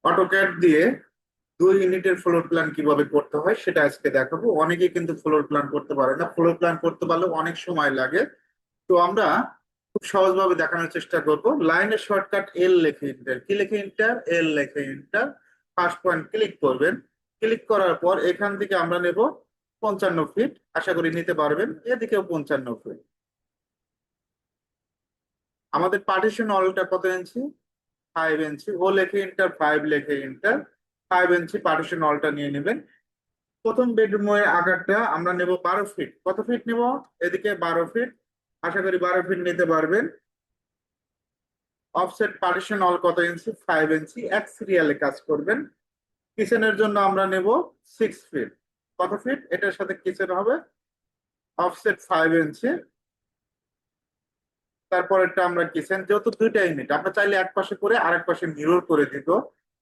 AutoCAD দিয়ে 2 ইউনিটের floor plan কিভাবে করতে হয় সেটা আজকে দেখাবো। অনেকে কিন্তু ফ্লোর প্ল্যান করতে পারে না, ফ্লোর প্ল্যান করতে পারলে অনেক সময় লাগে। তো আমরা খুব সহজভাবে দেখানোর চেষ্টা করব। লাইনের শর্টকাট এল লেখে এন্টার, কি লেখে এন্টার, এল লেখে এন্টার। ফার্স্ট পয়েন্ট ক্লিক করবেন। ক্লিক করার পর এখান থেকে আমরা নেব 55 ফিট, আশা করি নিতে পারবেন। এদিকেও 55 ফিট। আমাদের পার্টিশন অলটা কত ইঞ্চি? 5 ইঞ্চি। ও লেখে এন্টার, 5 লেখে এন্টার। 5 ইঞ্চি পার্টিশন অলটা নিয়ে নেবেন। প্রথম বেডরুমের আকারটা আমরা নেব 12 ফিট। কত ফিট নেব? এদিকে 12 ফিট, আশা করি 12 ফিট নিতে পারবেন। অফসেট পার্টিশন অল কত ইঞ্চি? 5 ইঞ্চি। এক সিরিয়ালে কাজ করবেন। কিচেনের জন্য আমরা নেব 6 ফিট। কত ফিট? এটার সাথে কিচেন হবে। অফসেট 5 ইঞ্চি। তারপরেরটা আমরা কিচেন, যেহেতু দুইটা ইউনিট, আমরা চাইলে এক পাশে করে আরেক পাশে মিরর করে দিত,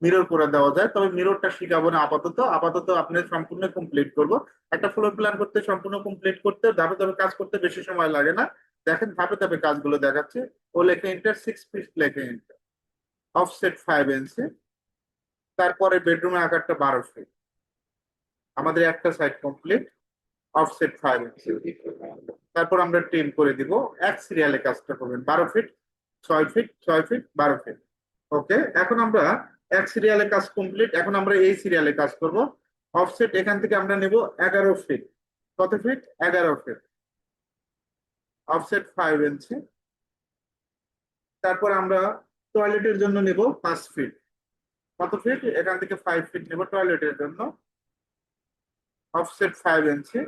মিরর করে দেওয়া যায়। তবে মিররটা শিখাবো না আপাতত। আপাতত আপনি সম্পূর্ণ কমপ্লিট করব। একটা ফ্লোর প্ল্যান করতে, সম্পূর্ণ কমপ্লিট করতে, ধাপে ধাপে কাজ করতে বেশি সময় লাগে না। দেখেন ধাপে ধাপে কাজগুলো দেখাচ্ছে। ও লেখে ইন্টার, 6 ফিট লেখে ইন্টার। অফসেট 5 ইঞ্চি। তারপরে বেডরুমের আকারটা 12 ফিট। আমাদের একটা সাইড কমপ্লিট। অফসেট 5 ইঞ্চি। তারপর আমরা ট্রিম করে দিব। এক সিরিয়ালে কাজটা করবেন। 12 ফিট, 6 ফিট, 6 ফিট, 12 ফিট। ওকে, এখন আমরা এক সিরিয়ালে কাজ কমপ্লিট। এখন আমরা এই সিরিয়ালে কাজ করব। অফসেট এখান থেকে আমরা নেব 11 ফিট। কত ফিট? 11 ফিট। অফসেট 5 ইঞ্চি। তারপর আমরা টয়লেটের জন্য নেব 5 ফিট। কত ফিট? এখান থেকে 5 ফিট নেব টয়লেটের জন্য। অফসেট 5 ইঞ্চি।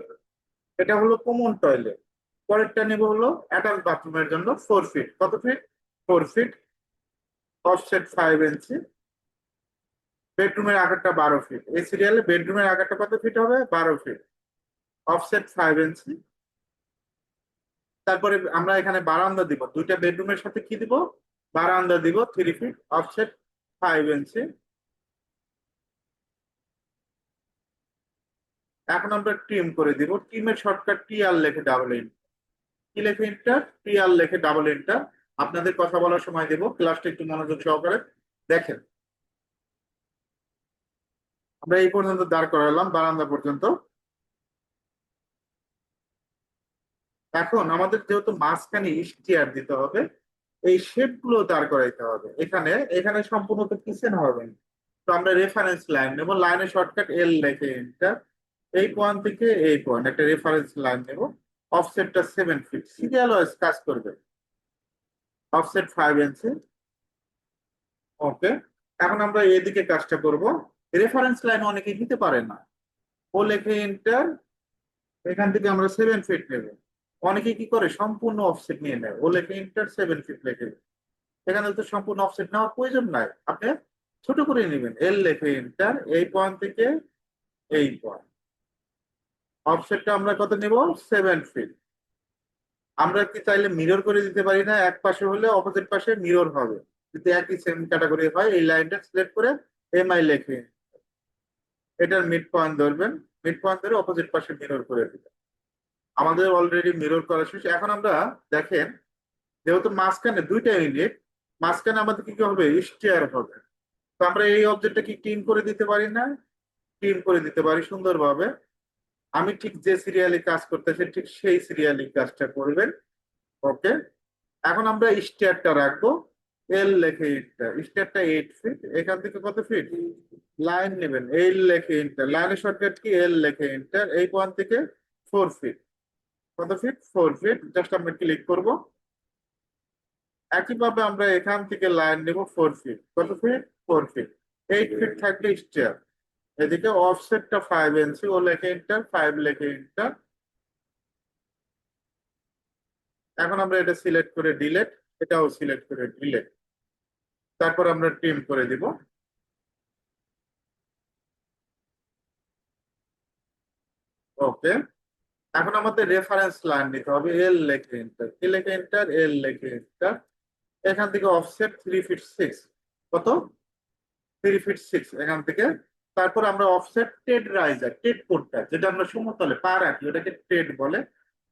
এটা হলো কমন টয়লেট। পরেরটা নেব হলো অ্যাটাচ বাথরুমের জন্য 4 ফিট। কত ফিট? 4 ফিট। অফসেট 5 ইঞ্চি। বেডরুমের আকারটা 12 ফিট। এই সিরিয়ালে বেডরুমের আকারটা কত ফিট হবে? 12 ফিট। অফসেট 5 ইঞ্চি। তারপরে আমরা এখানে বারান্দা দিব, দুইটা বেডরুমের সাথে কি দিব? বারান্দা দিব। 3 ফিট। অফসেট 5 ইঞ্চি। এখন আমরা ট্রিম করে দিব। ট্রিমের শর্টকাট টি আর লেখে ডাবল এন্টার। কি লেখে এন্টার? টি আর লেখে ডাবল এন্টার। আপনাদের কথা বলার সময় দেব, ক্লাসটা একটু মনোযোগ সহকারে দেখেন। আমরা এই পর্যন্ত দাঁড় করালাম, বারান্দা পর্যন্ত। এখন আমাদের যেহেতু মাঝখানে স্টিয়ার দিতে হবে, এই শেপ গুলো দাঁড় করাইতে হবে। এখানে এখানে সম্পূর্ণ তো কিচেন হবে না। তো আমরা রেফারেন্স লাইন নেব। লাইনের শর্টকাট এল লেখে এন্টার। এই পয়েন্ট থেকে এই পয়েন্ট একটা রেফারেন্স লাইন নেব। অফসেটটা 7 ফিট। সিরিয়াল ওয়াইজ কাজ করবে। অফসেট 5 ইঞ্চি। ওকে, এখন আমরা এদিকে কাজটা করব। রেফারেন্স লাইন অনেকে নিতে পারে না। ও লেখে এন্টার। এখান থেকে আমরা 7 ফিট নেব। অনেকে কি করে সম্পূর্ণ অফসেট নিয়ে নেয়। ও লেখে এন্টার, 7 ফিট লেখে। এখানে তো সম্পূর্ণ অফসেট নেওয়ার প্রয়োজন নাই, আপনি ছোট করে নেবেন। এল লেখে এন্টার। এই পয়েন্ট থেকে এই পয়েন্ট। অফসেটটা আমরা কত নেব? 7 ফিট। আমরা কি চাইলে মিরর করে দিতে পারি না? এক পাশে হলে অপোজিট পাশে মিরর হবে। যদি একই সেম ক্যাটাগরি হয়, এই লাইনটা সিলেক্ট করে এমআই লেখে এটার মিড পয়েন্ট ধরবেন। মিড পয়েন্ট ধরে অপোজিট পাশে মিরর করে দিবেন। আমাদের অলরেডি মিরর করা শেষ। এখন আমরা দেখেন, যেহেতু মাঝখানে দুইটা ইউনিট, মাঝখানে আমাদের কি কি হবে? স্টেয়ার হবে। তো আমরা এই অবজেক্টটা কি ক্লিন করে দিতে পারি না? ক্লিন করে দিতে পারি সুন্দরভাবে। আমি ঠিক যে সিরিয়ালি কাজ করতেছি ঠিক সেই সিরিয়ালি কাজটা করবেন। ওকে, এখন আমরা স্টেয়ারটা রাখবো। এল লেখে ইন্টার। স্টেয়ারটা 8 ফিট। এখান থেকে কত ফিট? লাইন নেবেন। এল লেখে ইন্টার। লাইনের শর্টকাট কি? এল লেখে ইন্টার। এই পয়েন্ট থেকে 4 ফিট। কত ফিট? 4 ফিট। জাস্ট আমরা ক্লিক করব। একইভাবে আমরা এখান থেকে লাইন নেব 4 ফিট। কত ফিট? 4 ফিট। 8 ফিট থাকবে স্টেয়ার। এদিকে অফসেটটা 5 ইঞ্চি। ও লেখে ইন্টার, 5 লেখে ইন্টার। এখন আমরা এটা সিলেক্ট করে ডিলেট, এটাও সিলেক্ট করে ডিলেট। তারপর আমরা ট্রিম করে দিব। ওকে, এখন আমাদের রেফারেন্স লাইন নিতে হবে। এল লেখে এন্টার, কি লেখে এন্টার, এল লেখে এন্টার। এখান থেকে অফসেট 3 ফিট 6। কত? 3 ফিট 6 এখান থেকে। তারপর আমরা অফসেট টেড রাইজার, টেড কোডটা যেটা আমরা সমতলে পা রাখি ওটাকে টেড বলে।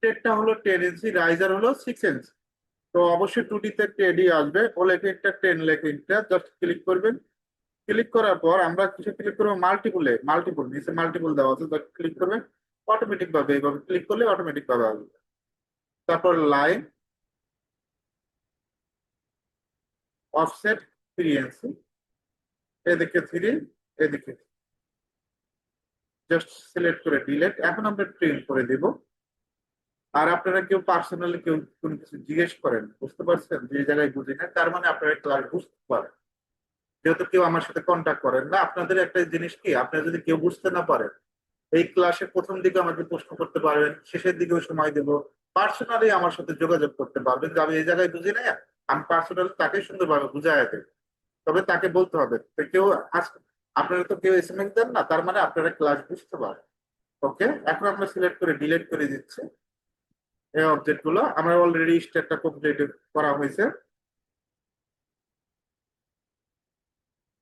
টেডটা হলো 10 ইঞ্চি, রাইজার হলো 6 ইঞ্চি। তো অবশ্যই টুটিতে টেডই আসবে। ও লেখে একটা 10 লেখে একটা জাস্ট ক্লিক করবেন। ক্লিক করার পর আমরা কিছু ক্লিক করবো মাল্টিপুল নিচে মাল্টিপুল দেওয়া আছে, ক্লিক করবে অটোমেটিক ভাবে, এইভাবে ক্লিক করলে অটোমেটিক ভাবে আসবে। তারপর লাইন অফসেট 3 ইঞ্চি, এদিকে 3, এদিকে, জাস্ট সিলেক্ট করে ডিলেট। এখন আমরা ট্রিম করে দিব। আর আপনারা কেউ পার্সোনালি কেউ কোনো কিছু জিজ্ঞেস করেন, বুঝতে পারছেন যে জায়গায় বুঝি না, তার মানে আপনারা ক্লাস বুঝতে পারেন। যেহেতু কেউ আমার সাথে কন্ট্যাক্ট করেন না, আপনাদের একটা জিনিস কি, আপনারা যদি কেউ বুঝতে না পারেন, এই ক্লাসের প্রথম দিকে আমাকে প্রশ্ন করতে পারবেন, শেষের দিকেও সময় দেব, পার্সোনালি আমার সাথে যোগাযোগ করতে পারবেন যে আমি এই জায়গায় বুঝি না, আমি পার্সোনালি তাকে সুন্দরভাবে বুঝাই দেব। তবে তাকে বলতে হবে তো কেউ আপনারা তো কেউ এসএমএস দেন না, তার মানে আপনারা ক্লাস বুঝতে পারেন। ওকে, এখন আমরা সিলেক্ট করে ডিলিট করে দিচ্ছি। এই অবজেক্ট গুলো আমরা অলরেডি স্টেটটা কমপ্লিট করা হয়েছে।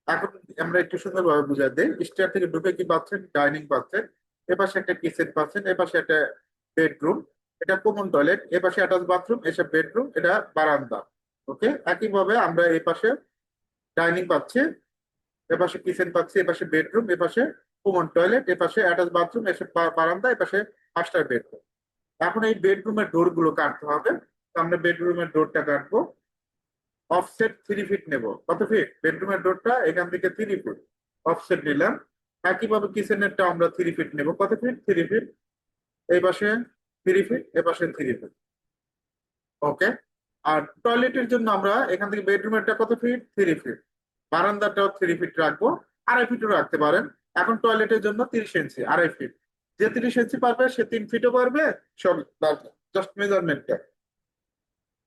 এখন আমরা একটু সুন্দরভাবে বুঝাই দিই। স্টেয়ার থেকে ঢুকে কি পাচ্ছেন, ডাইনিং পাচ্ছেন, এপাশে একটা কিচেন পাচ্ছেন, এপাশে একটা বেডরুম, এটা কমন টয়লেট, এপাশে অ্যাটাচ বাথরুম, এসব বেডরুম, এটা বারান্দা। ওকে, একইভাবে আমরা এই পাশে ডাইনিং পাচ্ছি, এপাশে কিচেন পাচ্ছি, এপাশে বেডরুম, এপাশে কমন টয়লেট, এপাশে অ্যাটাচ বাথরুম, এসব বারান্দা, এপাশে মাস্টার বেডরুম। এখন এই বেডরুমের ডোর গুলো কাটতে হবে। তো আমরা বেডরুমের ডোরটা কাটবো, অফসেট 3 ফিট নেব। কত ফিট? বেডরুমের ডোরটা এখান থেকে 3 ফিট অফসেট নিলাম। একইভাবে কিচেনেরটা আমরা 3 ফিট নেব। কত ফিট? 3 ফিট। এই পাশে 3 ফিট, এ পাশে 3 ফিট। ওকে। আর টয়লেটের জন্য আমরা এখান থেকে বেডরুমেরটা কত ফিট? 3 ফিট। বারান্দাটাও 3 ফিট রাখবো, 2.5 ফিটও রাখতে পারেন। এখন টয়লেটের জন্য 30 ইঞ্চি, 2.5 ফিট। যে 30 ইঞ্চি পারবে সে 3 ফিটও পারবে, সব জাস্ট মেজারমেন্টটা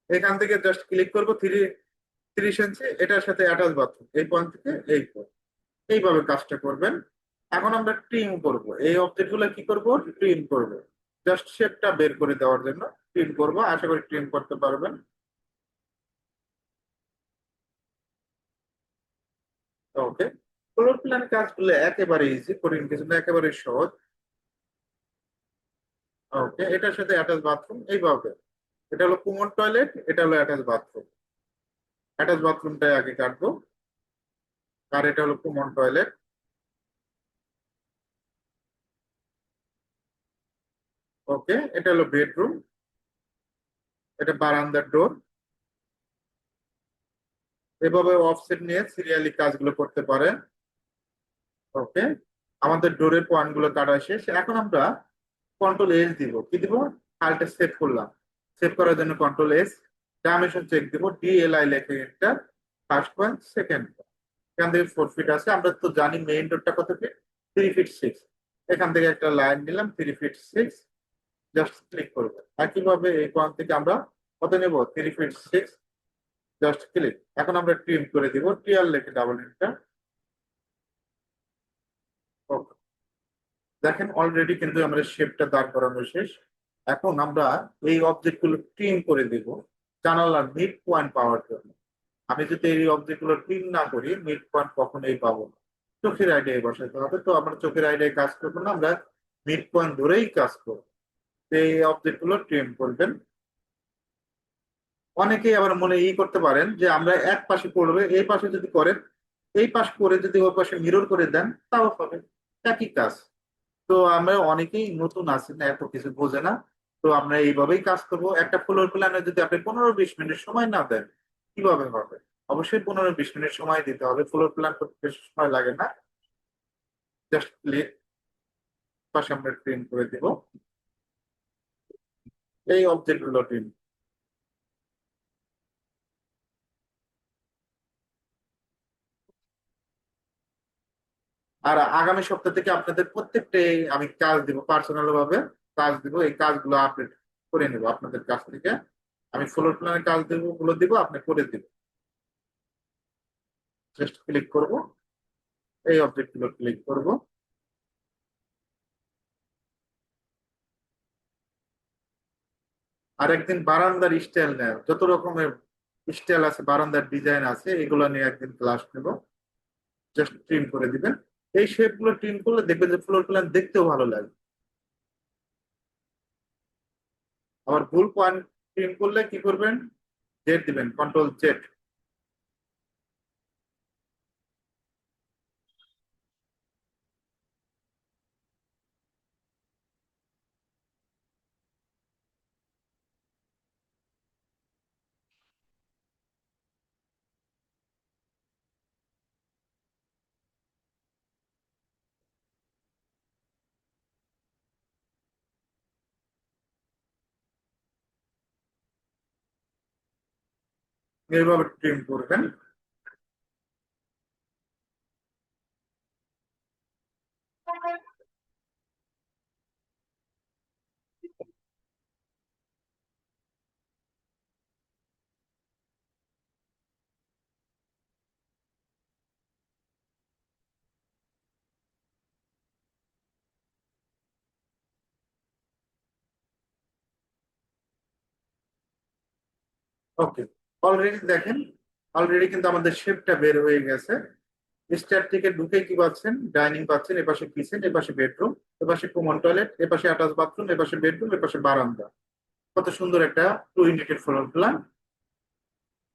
এখান থেকে জাস্ট ক্লিক করবো। 30 ইঞ্চি, এটার সাথে অ্যাটাচ বাথরুম, এই পয়েন্ট থেকে এই পয়েন্ট, এইভাবে কাজটা করবেন। এখন আমরা ট্রিম করব, এই অবজেক্ট গুলো কি করব? ট্রিম করব, জাস্ট শেপটা বের করে দেওয়ার জন্য ট্রিম করব। আশা করি ট্রিম করতে পারবেন। ওকে, ফ্লোর প্ল্যান কাজগুলো একেবারে ইজি, কঠিন কিছু না, একেবারে সহজ। ওকে, এটার সাথে অ্যাটাচ বাথরুম এইভাবে, এটা হলো কমন টয়লেট, এটা হলো অ্যাটাচ বাথরুম। অ্যাটাচ বাথরুমটাই আগে কাটবো, আর এটা হলো কমন টয়লেট। ওকে, এটা হলো বেডরুম, এটা বারান্দার ডোর। এভাবে অফসেট নিয়ে সিরিয়ালি কাজগুলো করতে পারেন। ওকে, আমাদের ডোরের পয়েন্ট গুলো কাটা শেষ। এখন আমরা কন্ট্রোল এস দিব। কি দিব? ফাইলটা সেভ করলাম, সেভ করার জন্য কন্ট্রোল এস। ডাইমেনশন চেক দিব, ডিএলআই লেখে enter. First point, second point, এখান থেকে 4 ফিট আছে। আমরা তো জানি মেইন ডোরটা কত ফিট, 3 ফিট 6। এখান থেকে একটা লাইন নিলাম, 3 ফিট 6, জাস্ট ক্লিক করবো। একইভাবে এই পয়েন্ট থেকে আমরা কত নেব? 3 ফিট 6, জাস্ট ক্লিক। এখন আমরা ট্রিম করে দিব, টিআর লেখে ডাবল এন্টার। দেখেন অলরেডি কিন্তু আমাদের শেপটা দাঁড় করানো শেষ। এখন আমরা এই অবজেক্ট গুলো ট্রিম করে দিব জানালার মিড পয়েন্ট পাওয়ার জন্য। আমি যদি এই অবজেক্ট গুলো ট্রিম না করি, মিড পয়েন্ট কখনোই পাবো না। চোখের আইডিয়ায় বসাতে হবে। তো আমরা চোখের আইডিয়ায় কাজ করবো না, আমরা মিড পয়েন্ট ধরেই কাজ করবো। তো এই অবজেক্ট গুলো ট্রিম করবেন। অনেকেই আবার মনে করতে পারেন যে আমরা এক পাশে করবে, এই পাশে যদি করেন, এই পাশ করে যদি ওই পাশে মিরর করে দেন তাও হবে, একই কাজ। তো আমরা অনেকেই নতুন আছি না, এত কিছু বোঝে না। তো আমরা এইভাবেই কাজ করব। একটা ফ্লোর প্ল্যানে যদি আপনি 15-20 মিনিট সময় না দেন, কিভাবে হবে? অবশ্যই 15-20 মিনিট সময় দিতে হবে। ফ্লোর প্ল্যান করতে বেশি সময় লাগে না। জাস্ট ক্লিক, পাশে আমরা প্রিন্ট করে দিব এই অবজেক্ট গুলো প্রিন্ট। আর আগামী সপ্তাহ থেকে আপনাদের প্রত্যেকটাই আমি কাজ দিব, পার্সোনাল ভাবে কাজ দিব। এই কাজগুলো আপডেট করে নেব আপনাদের কাছ থেকে। আমি ফ্লোর প্ল্যানের কাজ দেবো, গুলো দিব, আপনি করে দিব। জাস্ট ক্লিক করব, এই অবজেক্ট গুলো ক্লিক করব। আর একদিন বারান্দার স্টাইল নেয়, যত রকমের স্টাইল আছে, বারান্দার ডিজাইন আছে, এগুলো নিয়ে একদিন ক্লাস নেব। জাস্ট ট্রিম করে দিবেন। এই শেপ গুলো ট্রিম করলে দেখবেন যে ফ্লোর প্ল্যান দেখতেও ভালো লাগে। আবার ভুল পয়েন্ট ট্রিম করলে কি করবেন? জেড দিবেন, কন্ট্রোল জেড। এইভাবে ট্রিম করবেন। ওকে, অলরেডি দেখেন, অলরেডি কিন্তু আমাদের শেপটা বের হয়ে গেছে। স্টার থেকে ঢুকে কি পাচ্ছেন? ডাইনিং পাচ্ছেন, এপাশে কিচেন, এপাশে বেডরুম, এপাশে কমন টয়লেট, এপাশে অ্যাটাচ বাথরুম, এপাশে বেডরুম, এপাশে বারান্দা। কত সুন্দর একটা 2 ইউনিটের ফ্লোর প্ল্যান।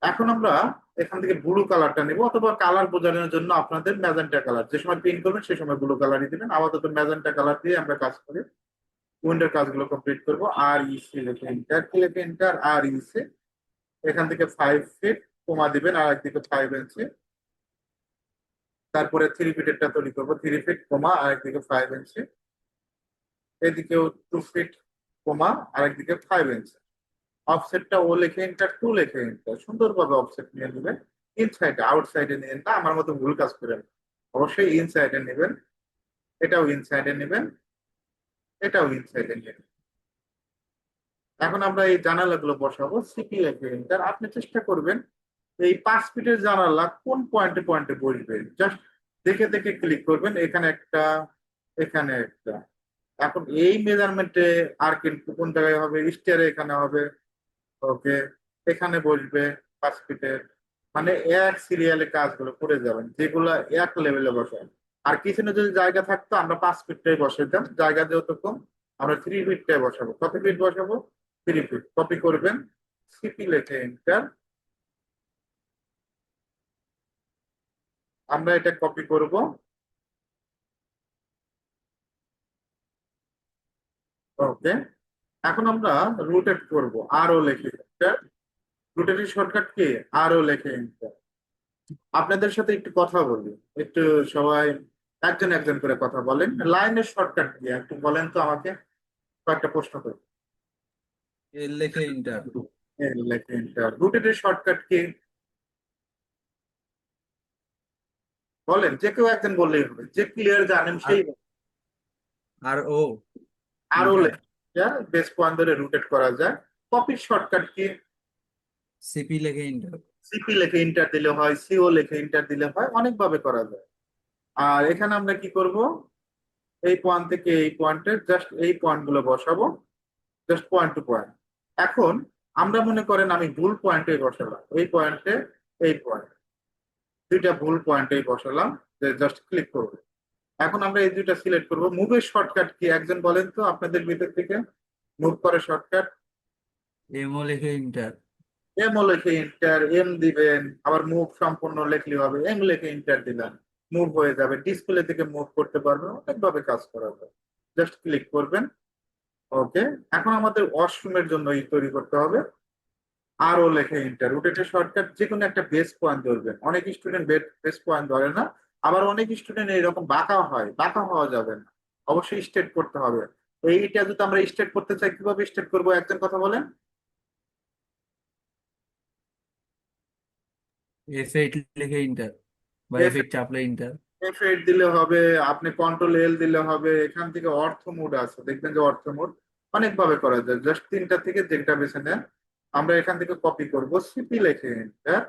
এখন আমরা এখান থেকে ব্লু কালারটা নেব, অথবা কালার বোঝানোর জন্য আপনাদের ম্যাজেন্টা কালার, যে সময় প্রিন্ট করবেন সেই সময় ব্লু কালারই দিবেন। আপাতত ম্যাজেন্টা কালার দিয়ে আমরা কাজ করি, উইন্ডোর কাজগুলো কমপ্লিট করবো। আর ইসি লিখে এন্টার, কি লিখে এন্টার? আর ইসি। এখান থেকে 5 ফিট কমা দিবেন, আর একদিকে 5 ইঞ্চি। তারপরে 3 ফিটেরটা তৈরি করবো, 3 ফিট কমা আর একদিকে 5 ইঞ্চি। এদিকেও 2 ফিট কমা আর একদিকে 5 ইঞ্চি। অফসেটটা ও লিখে এন্টার, টু লিখে এন্টার। সুন্দরভাবে অফসেট নিয়ে নেবেন। ইনসাইডে, আউটসাইডে নিয়ে না আমার মতো ভুল কাজ করেন। অবশ্যই ইনসাইডে নেবেন। এটাও ইনসাইডে নেবেন, এটাও ইনসাইডে নেবেন। এখন আমরা এই জানালাগুলো বসাবো, সিপি লিখে এন্টার। আপনি চেষ্টা করবেন এই 5 ফিটের জানালা কোন পয়েন্টে পয়েন্টে বসবে, জাস্ট দেখে দেখে ক্লিক করবেন। এখানে একটা, এখানে একটা। এখন এই মেজারমেন্টে আর কিন্তু কোন জায়গায় হবে? স্টেয়ারে এখানে হবে। ওকে, এখানে বসবে 5 ফিটের। মানে এক সিরিয়ালে কাজগুলো করে যাবেন, যেগুলো এক লেভেলে বসান। আর কিচেনে যদি জায়গা থাকতো আমরা 5 ফিটটাই বসাইতাম, জায়গা যেহেতু কম আমরা 3 ফিটটাই বসাবো। কত ফিট বসাবো? 3 ফিট। কপি করবেন, সিপি লেখে এন্টার। আমরা এটা কপি করব। ওকে, এখন আমরা রুটেট করব, আরও লেখে এন্টার। রুটেটের shortcut key? আরও লেখে এন্টার। আপনাদের সাথে একটু কথা বলি, একটু সবাই একজন একজন করে কথা বলেন। লাইনের শর্টকাট কি একটু বলেন তো আমাকে, কয়েকটা প্রশ্ন করি। এল লেখে ইন্টার। লেখে এন্টার। রুটেটের শর্টকাট কি বলেন, যে কেউ একজন বললেই হবে, যে ক্লিয়ার জানেন আর সেই। আর ও আরও ইন্টার। লেখে বেস পয়েন্ট ধরে রুটেট করা যায়। কপির শর্টকাট কি? সিপি লেখে ইন্টার। সিপি লেখে ইন্টার দিলে হয়, সিও লেখে ইন্টার দিলে হয়, অনেকভাবে করা যায়। আর এখানে আমরা কি করব? এই পয়েন্ট থেকে এই পয়েন্টে জাস্ট এই পয়েন্ট গুলো বসাবো, জাস্ট পয়েন্ট টু পয়েন্ট। এখন আমরা মনে করেন আমি ভুল পয়েন্টে বসালাম, এই পয়েন্টে, এই পয়েন্ট, দুইটা ভুল পয়েন্টে বসালাম, যে জাস্ট ক্লিক করবো। এখন আমরা এই দুইটা সিলেক্ট করব। মুভের শর্টকাট কি একজন বলেন তো আপনাদের ভিতর থেকে? মুভ করে শর্টকাট। এমও লেখে ইন্টার। এম ও লিখে ইন্টার, এম দিবেন। আবার মুভ সম্পূর্ণ লিখলে হবে, এম লিখে ইন্টার দিলাম, মুভ হয়ে যাবে। ডিসপ্লে থেকে মুভ করতে পারবেন, অনেকভাবে কাজ করা যায়। জাস্ট ক্লিক করবেন। ওকে, এখন আমাদের ওয়াশরুমের জন্য তৈরি করতে হবে। আর ও লেখে ইন্টার। রুটেটের শর্টকাট যে কোনো একটা বেস পয়েন্ট ধরবেন। অনেক স্টুডেন্ট বেস পয়েন্ট ধরে না, আবার অনেক স্টুডেন্ট এরকম বাঁকা হয়, বাঁকা হওয়া যাবে না, অবশ্যই স্ট্রেট করতে হবে। এইটা যদি আমরা স্ট্রেট করতে চাই, কিভাবে স্ট্রেট করবো একজন কথা বলেন। এফ এইট লেখে ইন্টার, বা এফ এফ এইট চাপলে ইন্টার। এফ8 দিলে হবে, আপনি কন্ট্রোল এল দিলে হবে। এখান থেকে অর্থ মোড আছে, দেখবেন যে অর্থ মোড অনেকভাবে করা যায়। জাস্ট তিনটা থেকে যেটা বেছে নেন। আমরা এখান থেকে কপি করব, সিপি লেখে এন্টার।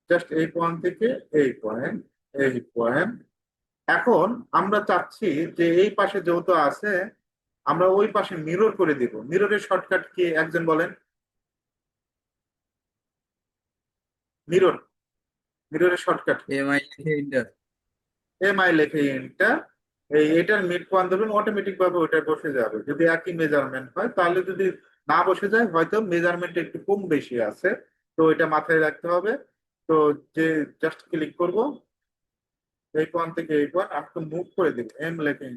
জাস্ট এই পয়েন্ট থেকে এই পয়েন্ট, এই পয়েন্ট। এখন আমরা চাচ্ছি যে এই পাশে যেহেতু আছে, আমরা ওই পাশে মিরর করে দিব। মিররের শর্টকাট কি একজন বলেন? মিরর, মিররের শর্টকাট এম আই লেখে ইন্টার। এমআই লেখে এন্টার। এটার মিড পয়েন্ট ধরবেন, অটোমেটিক ভাবে ওটা বসে যাবে। যদি একই মেজারমেন্ট হয় তাহলে, যদি না বসে যায় হয়তো মেজারমেন্ট একটু কম বেশি আছে, তো এটা মাথায় রাখতে হবে। তো যে জাস্ট ক্লিক করব, এই পয়েন্ট থেকে এই পয়েন্ট আপনি মুভ করে দিবেন, এম লেখে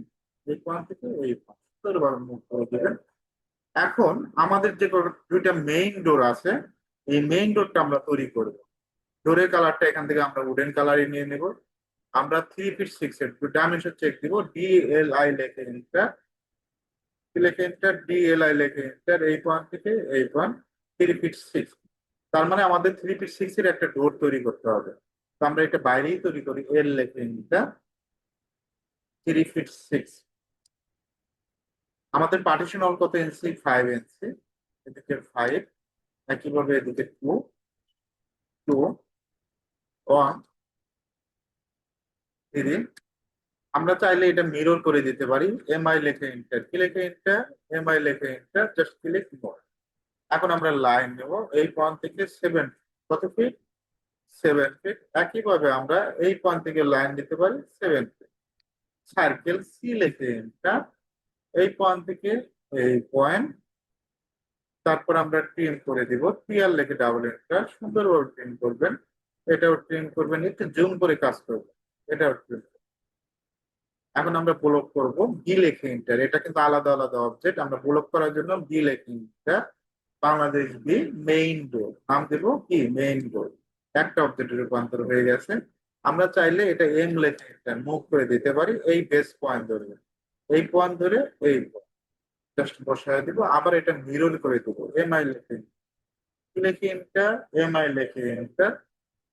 এই পয়েন্ট থেকে এই পয়েন্ট সুন্দরভাবে মুভ করে দিবেন। এখন আমাদের যে দুইটা মেইন ডোর আছে, এই মেইন ডোরটা আমরা তৈরি করব। ডোরের কালারটা এখান থেকে আমরা উডেন কালারই নিয়ে নেব। আমরা 3 ফিট 6 এর ডাইমেনশন চেক দিব, ডিএলআই লেখে এন্টার। লেখে এন্টার, ডিএলআই লেখে এন্টার। এই পয়েন্ট থেকে এই পয়েন্ট 3 ফিট 6। তার মানে আমাদের 3 ফিট 6 এর একটা ডোর তৈরি করতে হবে। তো আমরা এটা বাইরেই তৈরি করি, এল লেখে এটা 3 ফিট 6। আমাদের পার্টিশন হল কত ইঞ্চি? 5 ইঞ্চি। এদিকে 5, একইভাবে এদিকে 2, 2, 1, 3। আমরা চাইলে এটা মিরর করে দিতে পারি। এমআই লেখে এন্টার, কি লেখে এন্টার? এমআই লেখে এন্টার, জাস্ট ক্লিক মোর। এখন আমরা লাইন নেব এই পয়েন্ট থেকে 7, কত ফিট? 7 ফিট। একইভাবে আমরা এই পয়েন্ট থেকে লাইন দিতে পারি 7 ফিট। সার্কেল সি লেখে এন্টার, এই পয়েন্ট থেকে এই পয়েন্ট, তারপর আমরা ট্রিম করে দিব। পিয়ার লেখে ডাবল এন্টার, সুন্দরভাবে ট্রিম করবেন। এটাও ট্রিম করবেন, একটু জুম করে কাজ করবেন। এটাও ট্রিম। এখন আমরা ব্লক করব বি লেখে এন্টার। এটা কিন্তু আলাদা আলাদা অবজেক্ট। আমরা ব্লক করার জন্য বি লেখে enter, Bangladesh B, main door নাম দেব কি? Main door. একটা অবজেক্টে রূপান্তর হয়ে গেছে। আমরা চাইলে এটা এম লেখে এন্টার মুভ করে দিতে পারি এই বেস পয়েন্ট ধরে। এই পয়েন্ট ধরে এই জাস্ট বসায় দিব। আবার এটা মিরর করে দেবো, এম আই লেখে কি লেখে এন্টার, এম আই লেখে এন্টার।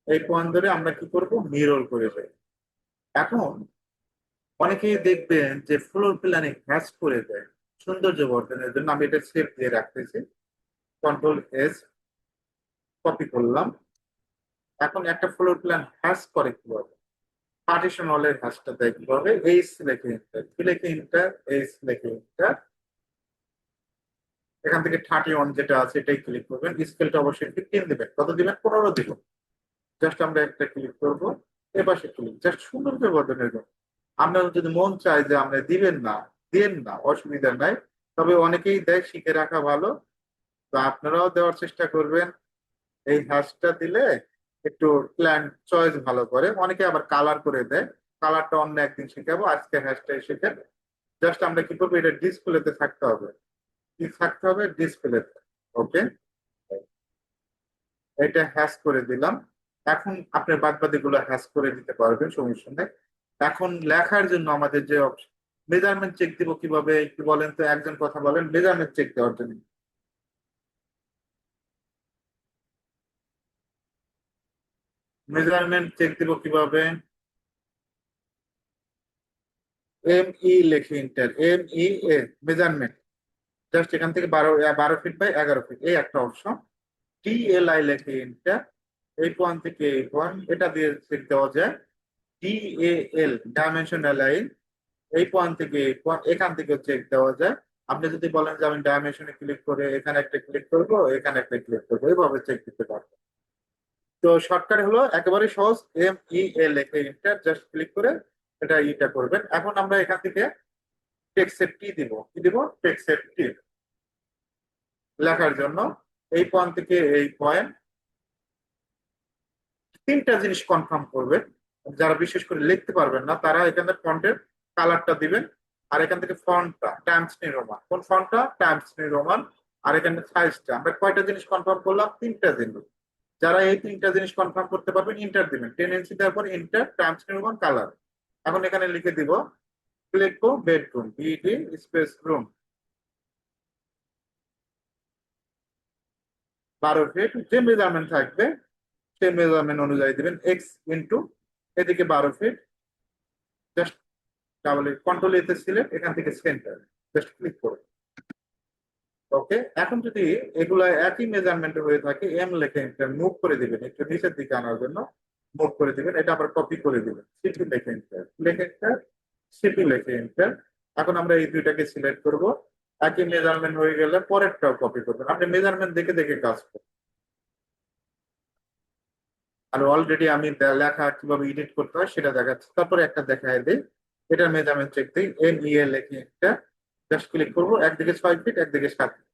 এই পয়েন্ট ধরে আমরা কি করব? মিরর করে দেব। এখন অনেকেই দেখবেন যে ফ্লোর প্ল্যানে হ্যাশ করে দেয় সৌন্দর্য বর্ধনের জন্য। আমি এটা সেভ দিয়ে রাখতেছি, কন্ট্রোল এস, কপি করলাম। এখন একটা ফ্লোর প্ল্যান হ্যাশ করে কিভাবে? পার্টিশন হলের হ্যাশটা দেয় কিভাবে? এইচ লেখে এন্টার, কি লেখে এন্টার? এইচ লেখে এন্টার। এখান থেকে 31 যেটা আছে এটাই ক্লিক করবেন। স্কেলটা অবশ্যই 15 দিবেন। কত দিবেন? 15 দিবেন। জাস্ট আমরা একটা ক্লিক করব, এপাশে ক্লিক, জাস্ট সৌন্দর্য বর্ধনের জন্য। আপনার যদি মন চায় যে আপনি দিবেন না, দেন না, অসুবিধা নাই। তবে অনেকেই দেয়, শিখে রাখা ভালো। তো আপনারাও দেওয়ার চেষ্টা করবেন। এই হ্যাশটা দিলে একটু প্ল্যান চয়েস ভালো করে। অনেকে আবার কালার করে দেয়। কালারটা অন্য একদিন শিখাবো, আজকে হ্যাশটাই শেখেন। জাস্ট আমরা কি করবো? এটা ডিসপ্লেতে থাকতে হবে। কি থাকতে হবে? ডিসপ্লেতে। ওকে, এটা হ্যাশ করে দিলাম। এখন আপনার বাদ বাকি গুলো হ্যাশ করে দিতে পারবেন, সমস্যা নেই। এখন লেখার জন্য আমাদের যে অপশন, মেজারমেন্ট চেক দিব কিভাবে একটু বলেন তো? একজন কথা বলেন মেজারমেন্ট চেক দেওয়ার জন্য। মেজারমেন্ট চেক দিব কিভাবে? এম ই লেখে ইন্টার, এম ই এ, মেজারমেন্ট। জাস্ট এখান থেকে 12 ফিট বাই 11 ফিট, এই একটা অপশন। টি এল আই লেখে ইন্টার, এই পয়েন্ট থেকে এই পয়েন্ট, এটা দিয়ে চেক দেওয়া যায়। D A L, dimension line, এই পয়েন্ট থেকে এই পয়েন্ট, এখান থেকে চেক দেওয়া যায়। আপনি যদি বলেন যে আমি ডাইমেনশনে ক্লিক করে এখানে একটা ক্লিক করবো, এখানে একটা ক্লিক করবো, এইভাবে চেক দিতে পারবো। তো শর্টকাট হলো একেবারে সহজ, এম ই এল লেখে ইন্টার, জাস্ট ক্লিক করে এটা ইটা করবেন। এখন আমরা এখান থেকে টেক্সট টি দিব। কি দিব? টেক্সট টি লেখার জন্য এই পয়েন্ট থেকে এই পয়েন্ট, তিনটা জিনিস কনফার্ম করবেন। যারা বিশেষ করে লিখতে পারবেন না তারা এখানে ফন্টের কালারটা দিবেন। আর এখান থেকে ফন্টটা টাইমস নিউ রোমান, কোন ফন্টটা? Times New Roman. আর এখানে সাইজটা, আমরা কয়টা জিনিস কনফার্ম করলাম? তিনটা জিনিস। যারা এই তিনটা জিনিস কনফার্ম করতে পারবেন ইন্টার দিবেন, 10 ইঞ্চি দেওয়ার পর enter, Times New Roman, colour. এখন এখানে লিখে দিব, লিখবো bedroom, BD space room, 12 feet. যে মেজারমেন্ট থাকবে সেই মেজারমেন্ট অনুযায়ী দিবেন, এক্স ইন্টু এদিকে 12 ফিট। জাস্ট ডাবল কন্ট্রোল এতে সিলেক্ট, এখান থেকে সেন্টার, জাস্ট ক্লিক করুন। ওকে, এখন যদি এগুলা একই মেজারমেন্ট হয়ে থাকে, এম লেখে এন্টার, মুভ করে দিবেন একটু নিচের দিকে আনার জন্য। মুভ করে দিবেন, এটা আবার কপি করে দিবেন, সিপি লেখে এন্টার, লেখে এন্টার, সিপি লেখে এন্টার। এখন আমরা এই দুইটাকে সিলেক্ট করব। একই মেজারমেন্ট হয়ে গেলে পরেরটাও কপি করবেন। আপনি মেজারমেন্ট দেখে দেখে কাজ করবেন। আর অলরেডি আমি লেখা কিভাবে এডিট করতে হয় সেটা দেখাচ্ছি, তারপরে একটা দেখায় দিই। এটার মেজারমেন্ট চেক দিই, এম ই এল লেখে একটা, জাস্ট ক্লিক করবো, একদিকে 6 ফিট, একদিকে 7 ফিট।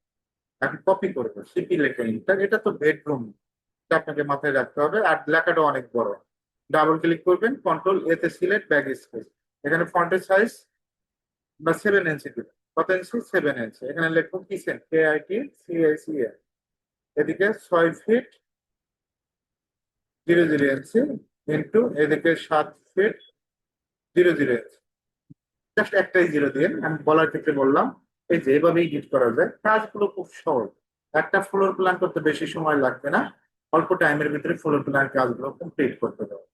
এখন কপি করবো, সিপি লেখে ইন্টার, এটা তো বেডরুম, এটা আপনাকে মাথায় রাখতে হবে। আর লেখাটা অনেক বড়। ডাবল ক্লিক করবেন, কন্ট্রোল এতে সিলেক্ট, ব্যাক স্পেস। এখানে ফন্টের সাইজ বা 7 ইঞ্চি দিবেন। কত ইঞ্চি? 7 ইঞ্চি। এখানে লিখবো kitchen, K I T C I C N. এদিকে 6 ফিট 00 ইঞ্চি ইন্টু এদিকে 7 ফিট 00 ইঞ্চি। জাস্ট একটাই জিরো দিয়ে আমি বলার ক্ষেত্রে বললাম। এই যে এভাবেই এডিট করা যায়, কাজগুলো খুব সহজ। একটা ফ্লোর প্ল্যান করতে বেশি সময় লাগবে না। অল্প টাইমের ভিতরে ফ্লোর প্ল্যানের কাজগুলো কমপ্লিট করতে দেবো।